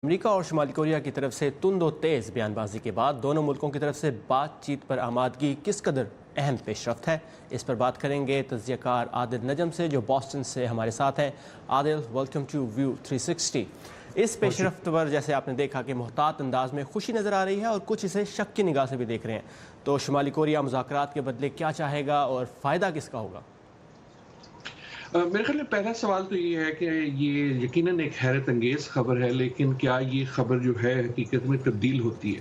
امریکہ اور شمالی کوریا کی طرف سے تند و تیز بیان بازی کے بعد دونوں ملکوں کی طرف سے بات چیت پر آمادگی کس قدر اہم پیش رفت ہے، اس پر بات کریں گے تجزیہ کار عادل نجم سے جو بوسٹن سے ہمارے ساتھ ہیں۔ عادل، ویلکم ٹو ویو 360۔ اس پیش رفت پر جیسے آپ نے دیکھا کہ محتاط انداز میں خوشی نظر آ رہی ہے اور کچھ اسے شک کی نگاہ سے بھی دیکھ رہے ہیں، تو شمالی کوریا مذاکرات کے بدلے کیا چاہے گا اور فائدہ کس کا ہوگا؟ میرے خیال میں پہلا سوال تو یہ ہے کہ یہ یقیناً ایک حیرت انگیز خبر ہے، لیکن کیا یہ خبر جو ہے حقیقت میں تبدیل ہوتی ہے؟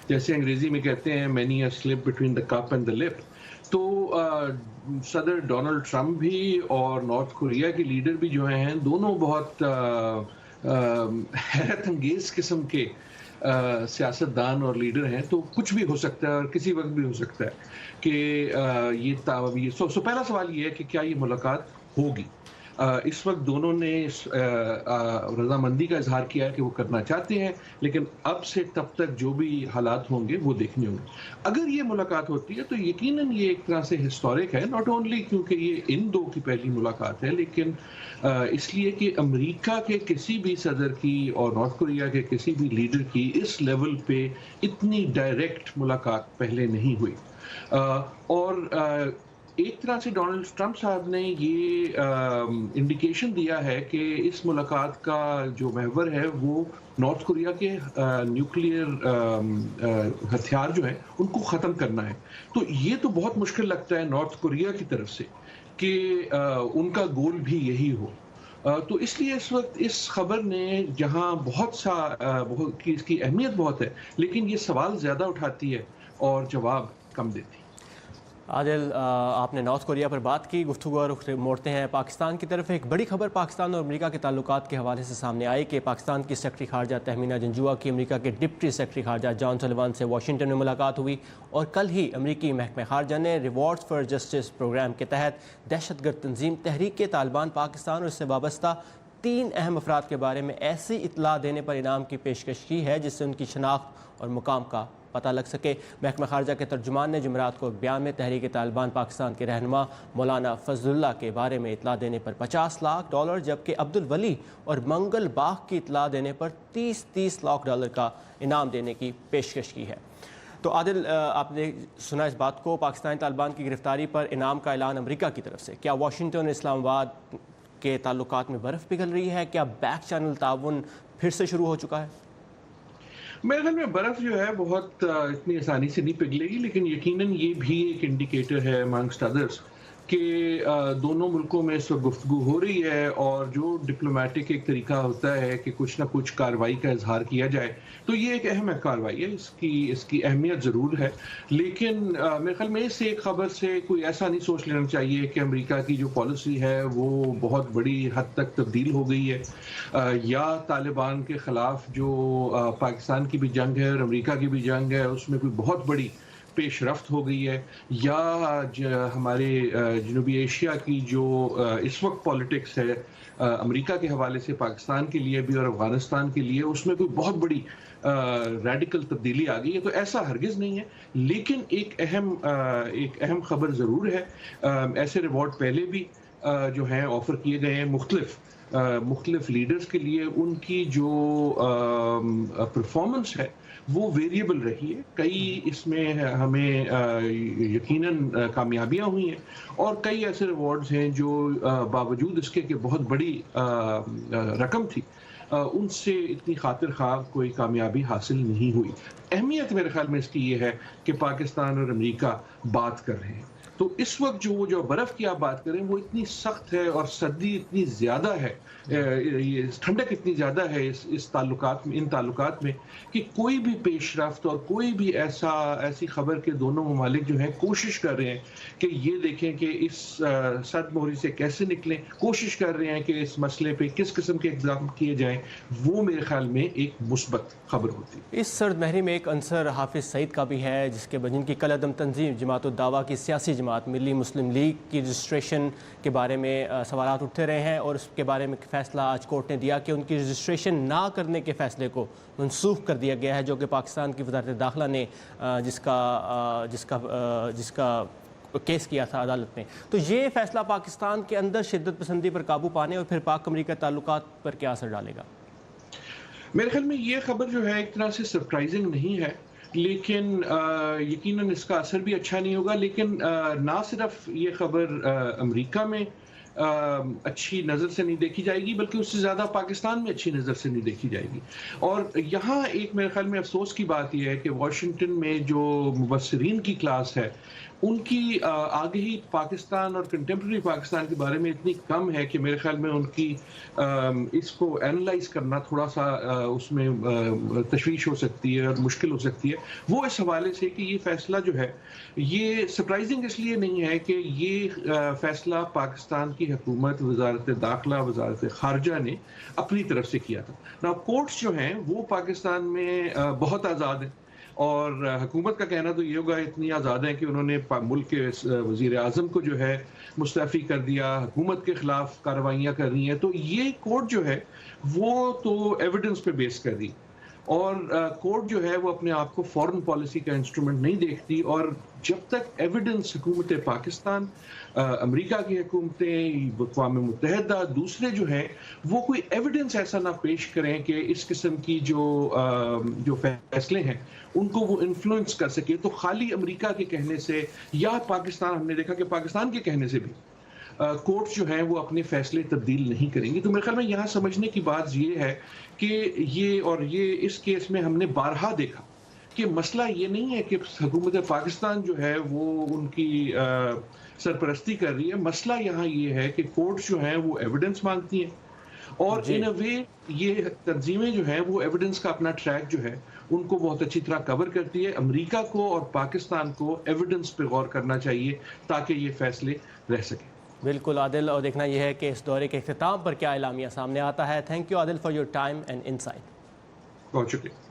جیسے انگریزی میں کہتے ہیں many a slip between the cup and the lip, تو صدر ڈونلڈ ٹرمپ بھی اور نارتھ کوریا کے لیڈر بھی جو ہیں دونوں بہت حیرت انگیز قسم کے سیاستدان اور لیڈر ہیں، تو کچھ بھی ہو سکتا ہے اور کسی وقت بھی ہو سکتا ہے کہ یہ پہلا سوال یہ ہے کہ کیا یہ ملاقات ہوگی۔ اس وقت دونوں نے رضامندی کا اظہار کیا ہے کہ وہ کرنا چاہتے ہیں، لیکن اب سے تب تک جو بھی حالات ہوں گے وہ دیکھنے ہوں گے۔ اگر یہ ملاقات ہوتی ہے تو یقیناً یہ ایک طرح سے ہسٹورک ہے، ناٹ اونلی کیونکہ یہ ان دو کی پہلی ملاقات ہے، لیکن اس لیے کہ امریکہ کے کسی بھی صدر کی اور نارتھ کوریا کے کسی بھی لیڈر کی اس لیول پہ اتنی ڈائریکٹ ملاقات پہلے نہیں ہوئی، اور ایک طرح سے ڈونلڈ ٹرمپ صاحب نے یہ انڈیکیشن دیا ہے کہ اس ملاقات کا جو محور ہے وہ نارتھ کوریا کے نیوکلیئر ہتھیار جو ہیں ان کو ختم کرنا ہے۔ تو یہ تو بہت مشکل لگتا ہے نارتھ کوریا کی طرف سے کہ ان کا گول بھی یہی ہو، تو اس لیے اس وقت اس خبر نے جہاں اس کی اہمیت بہت ہے، لیکن یہ سوال زیادہ اٹھاتی ہے اور جواب کم دیتی ہے۔ عادل، آپ نے نارتھ کوریا پر بات کی، گفتگو اور رخ موڑتے ہیں پاکستان کی طرف۔ ایک بڑی خبر پاکستان اور امریکہ کے تعلقات کے حوالے سے سامنے آئی کہ پاکستان کی سیکرٹری خارجہ تہمینہ جنجوعہ کی امریکہ کے ڈپٹی سیکرٹری خارجہ جان سلیوان سے واشنگٹن میں ملاقات ہوئی، اور کل ہی امریکی محکمہ خارجہ نے ریوارڈز فار جسٹس پروگرام کے تحت دہشت گرد تنظیم تحریک طالبان پاکستان اور اس سے وابستہ 3 اہم افراد کے بارے میں ایسی اطلاع دینے پر انعام کی پیشکش کی ہے جس سے ان کی شناخت اور مقام کا پتہ لگ سکے۔ محکمہ خارجہ کے ترجمان نے جمعرات کو ایک بیان میں تحریک طالبان پاکستان کے رہنما مولانا فضل اللہ کے بارے میں اطلاع دینے پر $50 لاکھ، جبکہ عبدالولی اور منگل باغ کی اطلاع دینے پر $30 لاکھ کا انعام دینے کی پیشکش کی ہے۔ تو عادل، آپ نے سنا اس بات کو، پاکستانی طالبان کی گرفتاری پر انعام کا اعلان امریکہ کی طرف سے۔ کیا واشنگٹن اور اسلام آباد کے تعلقات میں برف پگھل رہی ہے؟ کیا بیک چینل تعاون پھر سے شروع ہو چکا ہے؟ میرے خیال میں برف جو ہے بہت اتنی آسانی سے نہیں پگھلے گی، لیکن یقیناً یہ بھی ایک انڈیکیٹر ہے amongst others کہ دونوں ملکوں میں اس وقت گفتگو ہو رہی ہے، اور جو ڈپلومیٹک ایک طریقہ ہوتا ہے کہ کچھ نہ کچھ کارروائی کا اظہار کیا جائے، تو یہ ایک اہم کارروائی ہے، اس کی اہمیت ضرور ہے، لیکن میرے خیال میں اس ایک خبر سے کوئی ایسا نہیں سوچ لینا چاہیے کہ امریکہ کی جو پالیسی ہے وہ بہت بڑی حد تک تبدیل ہو گئی ہے، یا طالبان کے خلاف جو پاکستان کی بھی جنگ ہے اور امریکہ کی بھی جنگ ہے اس میں کوئی بہت بڑی پیش رفت ہو گئی ہے، یا ہمارے جنوبی ایشیا کی جو اس وقت پالیٹکس ہے امریکہ کے حوالے سے پاکستان کے لیے بھی اور افغانستان کے لیے، اس میں کوئی بہت بڑی ریڈیکل تبدیلی آ گئی ہے، تو ایسا ہرگز نہیں ہے، لیکن ایک اہم خبر ضرور ہے۔ ایسے ریوارڈ پہلے بھی جو ہیں آفر کیے گئے ہیں مختلف لیڈرز کے لیے، ان کی جو پرفارمنس ہے وہ ویریبل رہی ہے، کئی اس میں ہمیں یقیناً کامیابیاں ہوئی ہیں، اور کئی ایسے ریوارڈز ہیں جو باوجود اس کے کہ بہت بڑی رقم تھی ان سے اتنی خاطر خواہ کوئی کامیابی حاصل نہیں ہوئی۔ اہمیت میرے خیال میں اس کی یہ ہے کہ پاکستان اور امریکہ بات کر رہے ہیں، تو اس وقت جو برف کی آپ بات کریں وہ اتنی سخت ہے اور سردی اتنی زیادہ ہے، ٹھنڈک اتنی زیادہ ہے ان تعلقات میں کہ کوئی بھی پیش رفت اور کوئی بھی ایسی خبر کہ دونوں ممالک جو ہیں کوشش کر رہے ہیں کہ یہ دیکھیں کہ اس سرد مہری سے کیسے نکلیں، کوشش کر رہے ہیں کہ اس مسئلے پہ کس قسم کے اقدام کیے جائیں، وہ میرے خیال میں ایک مثبت خبر ہوتی ہے۔ اس سرد مہری میں ایک عنصر حافظ سعید کا بھی ہے، جن کی کل عدم تنظیم جماعت الدعوہ کی سیاسی جماعت ملی مسلم لیگ کی رجسٹریشن کے بارے میں سوالات اٹھتے رہے ہیں، اور اس کے بارے میں فیصلہ آج کورٹ نے دیا کہ ان کی رجسٹریشن نہ کرنے کے فیصلے کو منسوخ کر دیا گیا ہے، جو کہ پاکستان کی وزارت داخلہ نے جس کا کیس کیا تھا عدالت میں۔ تو یہ فیصلہ پاکستان کے اندر شدت پسندی پر قابو پانے اور پھر پاک امریکہ تعلقات پر کیا اثر ڈالے گا؟ میرے خیال میں یہ خبر جو ہے ایک طرح سے سرپرائزنگ نہیں ہے، لیکن یقیناً اس کا اثر بھی اچھا نہیں ہوگا، لیکن نہ صرف یہ خبر امریکہ میں اچھی نظر سے نہیں دیکھی جائے گی، بلکہ اس سے زیادہ پاکستان میں اچھی نظر سے نہیں دیکھی جائے گی۔ اور یہاں ایک میرے خیال میں افسوس کی بات یہ ہے کہ واشنگٹن میں جو مبصرین کی کلاس ہے، ان کی آگہی پاکستان اور کنٹمپرری پاکستان کے بارے میں اتنی کم ہے کہ میرے خیال میں ان کی اس کو اینالائز کرنا تھوڑا سا اس میں تشویش ہو سکتی ہے اور مشکل ہو سکتی ہے، وہ اس حوالے سے کہ یہ فیصلہ جو ہے یہ سرپرائزنگ اس لیے نہیں ہے کہ یہ فیصلہ پاکستان کی حکومت، وزارت داخلہ، وزارت خارجہ نے اپنی طرف سے کیا تھا۔ نا کورٹس جو ہیں وہ پاکستان میں بہت آزاد ہیں، اور حکومت کا کہنا تو یہ ہوگا اتنی آزاد ہیں کہ انہوں نے ملک کے وزیر اعظم کو جو ہے مستعفی کر دیا، حکومت کے خلاف کارروائیاں کر رہی ہیں، تو یہ کورٹ جو ہے وہ تو ایویڈنس پہ بیس کر رہی، اور کورٹ جو ہے وہ اپنے آپ کو فورن پالیسی کا انسٹرومنٹ نہیں دیکھتی، اور جب تک ایویڈنس حکومت پاکستان، امریکہ کی حکومتیں، اقوام متحدہ، دوسرے جو ہیں وہ کوئی ایویڈنس ایسا نہ پیش کریں کہ اس قسم کی جو فیصلے ہیں ان کو وہ انفلوئنس کر سکے، تو خالی امریکہ کے کہنے سے یا پاکستان، ہم نے دیکھا کہ پاکستان کے کہنے سے بھی کورٹس جو ہیں وہ اپنے فیصلے تبدیل نہیں کریں گی۔ تو میرے خیال میں یہاں سمجھنے کی بات یہ ہے کہ یہ اس کیس میں ہم نے بارہا دیکھا کہ مسئلہ یہ نہیں ہے کہ حکومت پاکستان جو ہے وہ ان کی سرپرستی کر رہی ہے، مسئلہ یہاں یہ ہے کہ کورٹس جو ہیں وہ ایویڈنس مانگتی ہیں، اور ان اے وے یہ تنظیمیں جو ہیں وہ ایویڈنس کا اپنا ٹریک جو ہے ان کو بہت اچھی طرح کور کرتی ہے۔ امریکہ کو اور پاکستان کو ایویڈنس پہ غور کرنا چاہیے تاکہ یہ فیصلے رہ سکیں۔ بالکل عادل، اور دیکھنا یہ ہے کہ اس دورے کے اختتام پر کیا اعلامیہ سامنے آتا ہے۔ Thank you Adil for your time and insight. بہت شکریہ۔